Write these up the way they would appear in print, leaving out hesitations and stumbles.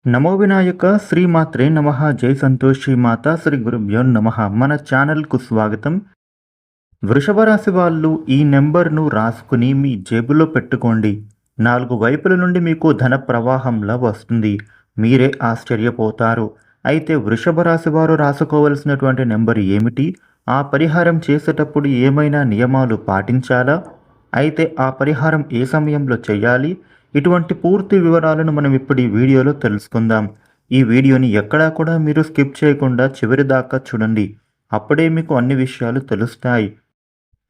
నమో వినాయక శ్రీమాత్రే నమః జై సంతోష్ శ్రీమాత శ్రీ గురుభ్యో నమః. మన ఛానల్కు స్వాగతం. వృషభ రాశి వాళ్ళు ఈ నెంబర్ను రాసుకుని మీ జేబులో పెట్టుకోండి. 4 వైపుల నుండి మీకు ధన ప్రవాహంలా వస్తుంది. మీరే ఆశ్చర్యపోతారు. అయితే వృషభ రాశి వారు రాసుకోవలసినటువంటి నెంబర్ ఏమిటి? ఆ పరిహారం చేసేటప్పుడు ఏమైనా నియమాలు పాటించాలా? అయితే ఆ పరిహారం ఏ సమయంలో చేయాలి? ఇటువంటి పూర్తి వివరాలను మనం ఇప్పుడు ఈ వీడియోలో తెలుసుకుందాం. ఈ వీడియోని ఎక్కడా కూడా మీరు స్కిప్ చేయకుండా చివరి దాకా చూడండి. అప్పుడే మీకు అన్ని విషయాలు తెలుస్తాయి.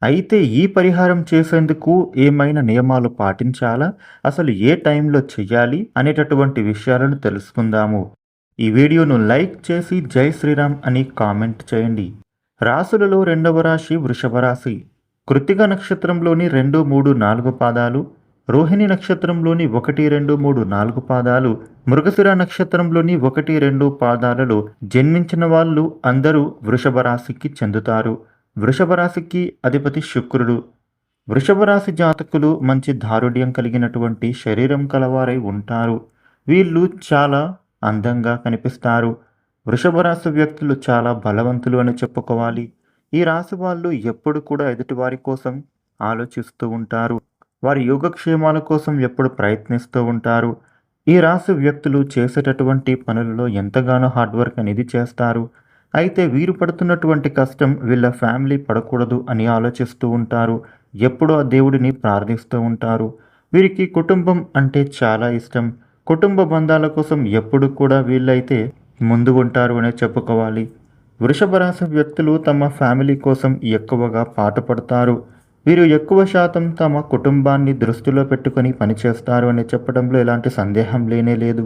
అయితే ఈ పరిహారం చేసేందుకు ఏమైనా నియమాలు పాటించాలా? అసలు ఏ టైంలో చెయ్యాలి? అనేటటువంటి విషయాలను తెలుసుకుందాము. ఈ వీడియోను లైక్ చేసి జై శ్రీరామ్ అని కామెంట్ చేయండి. రాశులలో రెండవ రాశి వృషభ రాశి. కృత్తిక నక్షత్రంలోని 2, 3, 4 పాదాలు, రోహిణి నక్షత్రంలోని 1, 2, 3, 4 పాదాలు, మృగశిర నక్షత్రంలోని 1, 2 పాదాలలో జన్మించిన వాళ్ళు అందరూ వృషభ రాశికి చెందుతారు. వృషభ రాశికి అధిపతి శుక్రుడు. వృషభ రాశి జాతకులు మంచి దారుఢ్యం కలిగినటువంటి శరీరం కలవారై ఉంటారు. వీళ్ళు చాలా అందంగా కనిపిస్తారు. వృషభ రాశి వ్యక్తులు చాలా బలవంతులు అని చెప్పుకోవాలి. ఈ రాశి వాళ్ళు ఎప్పుడు కూడా ఎదుటివారి కోసం ఆలోచిస్తూ ఉంటారు. వారి యోగక్షేమాల కోసం ఎప్పుడు ప్రయత్నిస్తూ ఉంటారు. ఈ రాశి వ్యక్తులు చేసేటటువంటి పనులలో ఎంతగానో హార్డ్ వర్క్ అనేది చేస్తారు. అయితే వీరు పడుతున్నటువంటి కష్టం వీళ్ళ ఫ్యామిలీ పడకూడదు అని ఆలోచిస్తూ ఉంటారు. ఎప్పుడూ ఆ దేవుడిని ప్రార్థిస్తూ ఉంటారు. వీరికి కుటుంబం అంటే చాలా ఇష్టం. కుటుంబ బంధాల కోసం ఎప్పుడు కూడా వీళ్ళైతే ముందు ఉంటారు అనే చెప్పుకోవాలి. వృషభ రాశి వ్యక్తులు తమ ఫ్యామిలీ కోసం ఎక్కువగా పాటుపడతారు. వీరు ఎక్కువ శాతం తమ కుటుంబాన్ని దృష్టిలో పెట్టుకొని పనిచేస్తారు అని చెప్పడంలో ఎలాంటి సందేహం లేనే లేదు.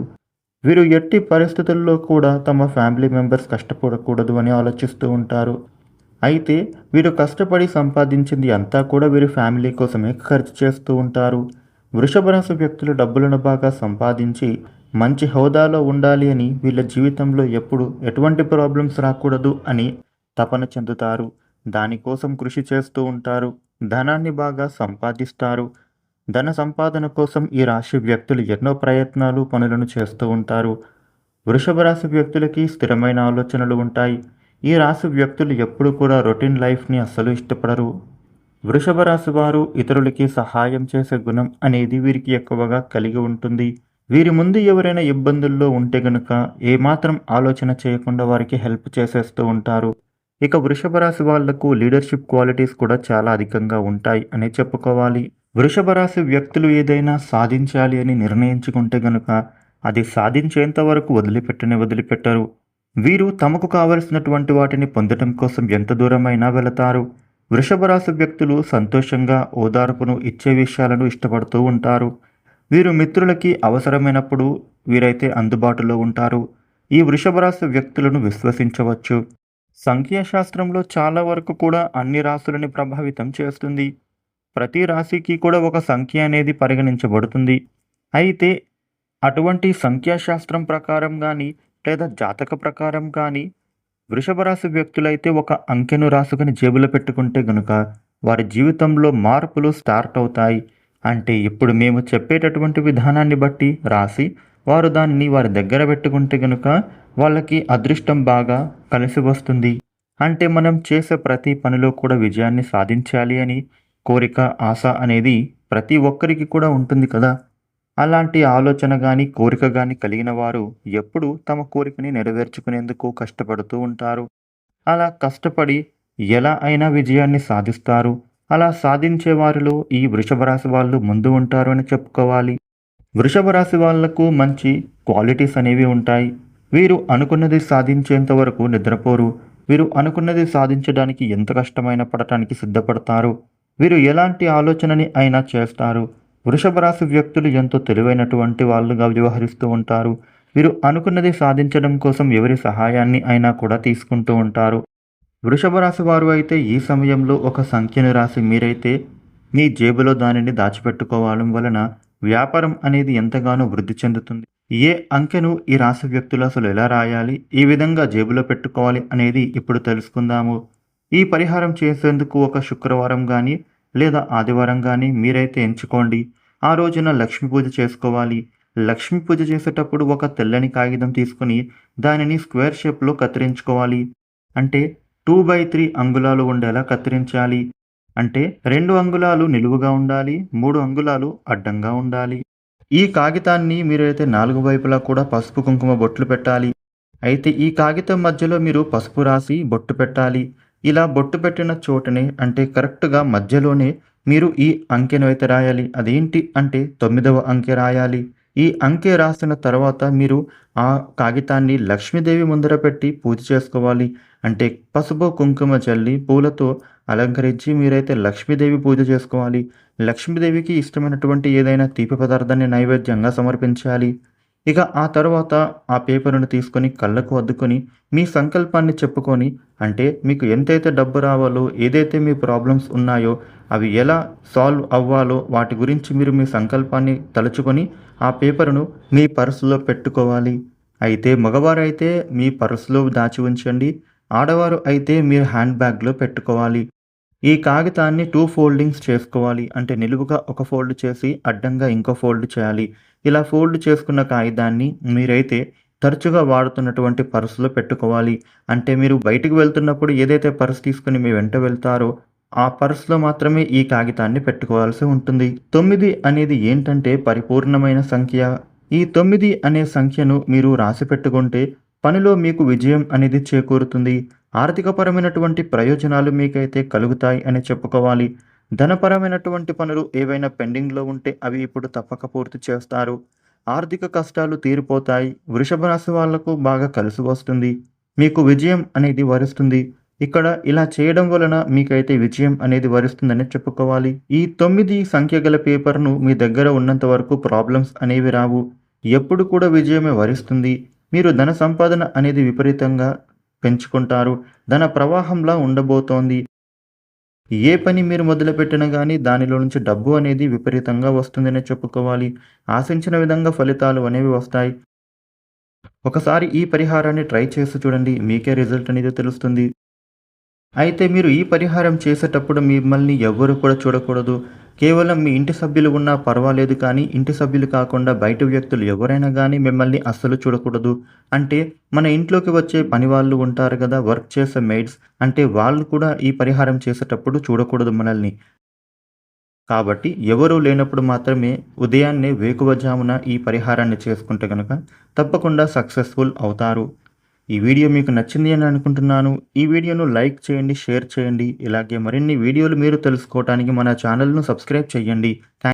వీరు ఎట్టి పరిస్థితుల్లో కూడా తమ ఫ్యామిలీ మెంబర్స్ కష్టపడకూడదు అని ఆలోచిస్తూ ఉంటారు. అయితే వీరు కష్టపడి సంపాదించింది అంతా కూడా వీరి ఫ్యామిలీ కోసమే ఖర్చు చేస్తూ ఉంటారు. వృషభ రాశి వ్యక్తులు డబ్బులను బాగా సంపాదించి మంచి హోదాలో ఉండాలి అని, వీళ్ళ జీవితంలో ఎప్పుడు ఎటువంటి ప్రాబ్లమ్స్ రాకూడదు అని తపన చెందుతారు. దానికోసం కృషి చేస్తూ ఉంటారు. ధనాన్ని బాగా సంపాదిస్తారు. ధన సంపాదన కోసం ఈ రాశి వ్యక్తులు ఎన్నో ప్రయత్నాలు పనులను చేస్తూ ఉంటారు. వృషభ రాశి వ్యక్తులకి స్థిరమైన ఆలోచనలు ఉంటాయి. ఈ రాశి వ్యక్తులు ఎప్పుడు కూడా రొటీన్ లైఫ్ని అస్సలు ఇష్టపడరు. వృషభ రాశి వారు ఇతరులకి సహాయం చేసే గుణం అనేది వీరికి ఎక్కువగా కలిగి ఉంటుంది. వీరి ముందు ఎవరైనా ఇబ్బందుల్లో ఉంటే గనుక ఏమాత్రం ఆలోచన చేయకుండా వారికి హెల్ప్ చేసేస్తూ ఉంటారు. ఇక వృషభ రాశి వాళ్లకు లీడర్షిప్ క్వాలిటీస్ కూడా చాలా అధికంగా ఉంటాయి అని చెప్పుకోవాలి. వృషభ రాశి వ్యక్తులు ఏదైనా సాధించాలి అని నిర్ణయించుకుంటే గనుక అది సాధించేంత వరకు వదిలిపెట్టరు. వీరు తమకు కావలసినటువంటి వాటిని పొందడం కోసం ఎంత దూరమైనా వెళతారు. వృషభ రాశి వ్యక్తులు సంతోషంగా ఓదార్పును ఇచ్చే విషయాలను ఇష్టపడుతూ ఉంటారు. వీరు మిత్రులకి అవసరమైనప్పుడు వీరైతే అందుబాటులో ఉంటారు. ఈ వృషభ రాశి వ్యక్తులను విశ్వసించవచ్చు. సంఖ్యాశాస్త్రంలో చాలా వరకు కూడా అన్ని రాశులని ప్రభావితం చేస్తుంది. ప్రతి రాశికి కూడా ఒక సంఖ్య అనేది పరిగణించబడుతుంది. అయితే అటువంటి సంఖ్యాశాస్త్రం ప్రకారం కానీ లేదా జాతక ప్రకారం కానీ వృషభ రాశి వ్యక్తులైతే ఒక అంకెను రాసుకుని జేబులో పెట్టుకుంటే గనుక వారి జీవితంలో మార్పులు స్టార్ట్ అవుతాయి. అంటే ఇప్పుడు మేము చెప్పేటటువంటి విధానాన్ని బట్టి రాసి వారు దానిని వారి దగ్గర పెట్టుకుంటే గనుక వాళ్ళకి అదృష్టం బాగా కలిసి వస్తుంది. అంటే మనం చేసే ప్రతి పనిలో కూడా విజయాన్ని సాధించాలి అని కోరిక, ఆశ అనేది ప్రతి ఒక్కరికి కూడా ఉంటుంది కదా. అలాంటి ఆలోచన కానీ కోరిక కానీ కలిగిన వారు ఎప్పుడూ తమ కోరికని నెరవేర్చుకునేందుకు కష్టపడుతూ ఉంటారు. అలా కష్టపడి ఎలా అయినా విజయాన్ని సాధిస్తారు. అలా సాధించే వారిలో ఈ వృషభ రాశి వాళ్ళు ముందు ఉంటారు అని చెప్పుకోవాలి. వృషభ రాశి వాళ్లకు మంచి క్వాలిటీస్ అనేవి ఉంటాయి. వీరు అనుకున్నది సాధించేంత వరకు నిద్రపోరు. వీరు అనుకున్నది సాధించడానికి ఎంత కష్టమైనా పడటానికి సిద్ధపడతారు. వీరు ఎలాంటి ఆలోచనని అయినా చేస్తారు. వృషభ రాశి వ్యక్తులు ఎంతో తెలివైనటువంటి వాళ్ళుగా వ్యవహరిస్తూ ఉంటారు. వీరు అనుకున్నది సాధించడం కోసం ఎవరి సహాయాన్ని అయినా కూడా తీసుకుంటూ ఉంటారు. వృషభ రాశి వారు అయితే ఈ సమయంలో ఒక సంఖ్యను రాసి మీరైతే మీ జేబులో దానిని దాచిపెట్టుకోవడం వలన వ్యాపారం అనేది ఎంతగానో వృద్ధి చెందుతుంది. ఏ అంకెను ఈ రాశి వ్యక్తులు అసలు ఎలా రాయాలి, ఈ విధంగా జేబులో పెట్టుకోవాలి అనేది ఇప్పుడు తెలుసుకుందాము. ఈ పరిహారం చేసేందుకు ఒక శుక్రవారం కానీ లేదా ఆదివారం కానీ మీరైతే ఎంచుకోండి. ఆ రోజున లక్ష్మీ పూజ చేసుకోవాలి. లక్ష్మీ పూజ చేసేటప్పుడు ఒక తెల్లని కాగితం తీసుకొని దానిని స్క్వేర్ షేప్‌లో కత్తిరించుకోవాలి. అంటే 2/3 అంగుళాలు ఉండేలా కత్తిరించాలి. అంటే 2 అంగుళాలు నిలువుగా ఉండాలి. 3 అంగుళాలు అడ్డంగా ఉండాలి. ఈ కాగితాన్ని మీరైతే 4 వైపులా కూడా పసుపు, కుంకుమ బొట్లు పెట్టాలి. అయితే ఈ కాగితం మధ్యలో మీరు పసుపు రాసి బొట్టు పెట్టాలి. ఇలా బొట్టు పెట్టిన చోటనే అంటే కరెక్ట్‌గా మధ్యలోనే మీరు ఈ అంకెను అయితే రాయాలి. అదేంటి అంటే 9వ అంకె రాయాలి. ఈ అంకె రాసిన తర్వాత మీరు ఆ కాగితాన్ని లక్ష్మీదేవి ముందర పెట్టి పూజ చేసుకోవాలి. అంటే పసుపు, కుంకుమ చల్లి పూలతో అలంకరించి మీరైతే లక్ష్మీదేవి పూజ చేసుకోవాలి. లక్ష్మీదేవికి ఇష్టమైనటువంటి ఏదైనా తీపి పదార్థాన్ని నైవేద్యంగా సమర్పించాలి. ఇక ఆ తరువాత ఆ పేపరును తీసుకొని కళ్ళకు అద్దుకొని మీ సంకల్పాన్ని చెప్పుకొని అంటే మీకు ఎంతైతే డబ్బు రావాలో, ఏదైతే మీ ప్రాబ్లమ్స్ ఉన్నాయో అవి ఎలా సాల్వ్ అవ్వాలో వాటి గురించి మీరు మీ సంకల్పాన్ని తలుచుకొని ఆ పేపరును మీ పర్సులో పెట్టుకోవాలి. అయితే మగవారైతే మీ పర్సులో దాచి ఉంచండి. ఆడవారు అయితే మీరు హ్యాండ్ బ్యాగ్‌లో పెట్టుకోవాలి. ఈ కాగితాన్ని 2 ఫోల్డింగ్స్ చేసుకోవాలి. అంటే నిలువుగా ఒక ఫోల్డ్ చేసి అడ్డంగా ఇంకో ఫోల్డ్ చేయాలి. ఇలా ఫోల్డ్ చేసుకున్న కాగితాన్ని మీరైతే తరచుగా వాడుతున్నటువంటి పర్సులో పెట్టుకోవాలి. అంటే మీరు బయటికి వెళ్తున్నప్పుడు ఏదైతే పర్స్ తీసుకొని మీ వెంట వెళ్తారో ఆ పర్స్‌లో మాత్రమే ఈ కాగితాన్ని పెట్టుకోవాల్సి ఉంటుంది. 9 అనేది ఏంటంటే పరిపూర్ణమైన సంఖ్య. ఈ 9 అనే సంఖ్యను మీరు రాసిపెట్టుకుంటే పనిలో మీకు విజయం అనేది చేకూరుతుంది. ఆర్థికపరమైనటువంటి ప్రయోజనాలు మీకైతే కలుగుతాయి అని చెప్పుకోవాలి. ధనపరమైనటువంటి పనులు ఏవైనా పెండింగ్‌లో ఉంటే అవి ఇప్పుడు తప్పక పూర్తి చేస్తారు. ఆర్థిక కష్టాలు తీరిపోతాయి. వృషభ రాశి వాళ్లకు బాగా కలిసి వస్తుంది. మీకు విజయం అనేది వరిస్తుంది. ఇక్కడ ఇలా చేయడం వలన మీకైతే విజయం అనేది వరిస్తుందని చెప్పుకోవాలి. ఈ 9 సంఖ్య గల పేపర్‌ను మీ దగ్గర ఉన్నంత వరకు ప్రాబ్లమ్స్ అనేవి రావు. ఎప్పుడు కూడా విజయమే వరిస్తుంది. మీరు ధన సంపాదన అనేది విపరీతంగా పెంచుకుంటారు. ధన ప్రవాహంలా ఉండబోతోంది. ఏ పని మీరు మొదలుపెట్టినా గానీ దానిలో నుంచి డబ్బు అనేది విపరీతంగా వస్తుందనే చెప్పుకోవాలి. ఆశించిన విధంగా ఫలితాలు అనేవి వస్తాయి. ఒకసారి ఈ పరిహారాన్ని ట్రై చేసి చూడండి. మీకే రిజల్ట్ అనేది తెలుస్తుంది. అయితే మీరు ఈ పరిహారం చేసేటప్పుడు మిమ్మల్ని ఎవ్వరు కూడా చూడకూడదు. కేవలం మీ ఇంటి సభ్యులు ఉన్నా పర్వాలేదు కానీ, ఇంటి సభ్యులు కాకుండా బయట వ్యక్తులు ఎవరైనా గానీ మిమ్మల్ని అస్సలు చూడకూడదు. అంటే మన ఇంట్లోకి వచ్చే పనివాళ్ళు ఉంటారు గదా! వర్క్ చేసే మెయిడ్స్. అంటే వాళ్ళు కూడా ఈ పరిహారం చేసేటప్పుడు చూడకూడదు మనల్ని. కాబట్టి ఎవరూ లేనప్పుడు మాత్రమే ఉదయాన్నే వేకువజామున ఈ పరిహారాన్ని చేసుకుంటే గనక తప్పకుండా సక్సెస్‌ఫుల్ అవుతారు. ఈ వీడియో మీకు నచ్చింది అని అనుకుంటున్నాను. ఈ వీడియోను లైక్ చేయండి, షేర్ చేయండి. ఇలాగే మరిన్ని వీడియోలు మీరు తెలుసుకోవటానికి మన ఛానల్‌ను సబ్స్క్రైబ్ చేయండి.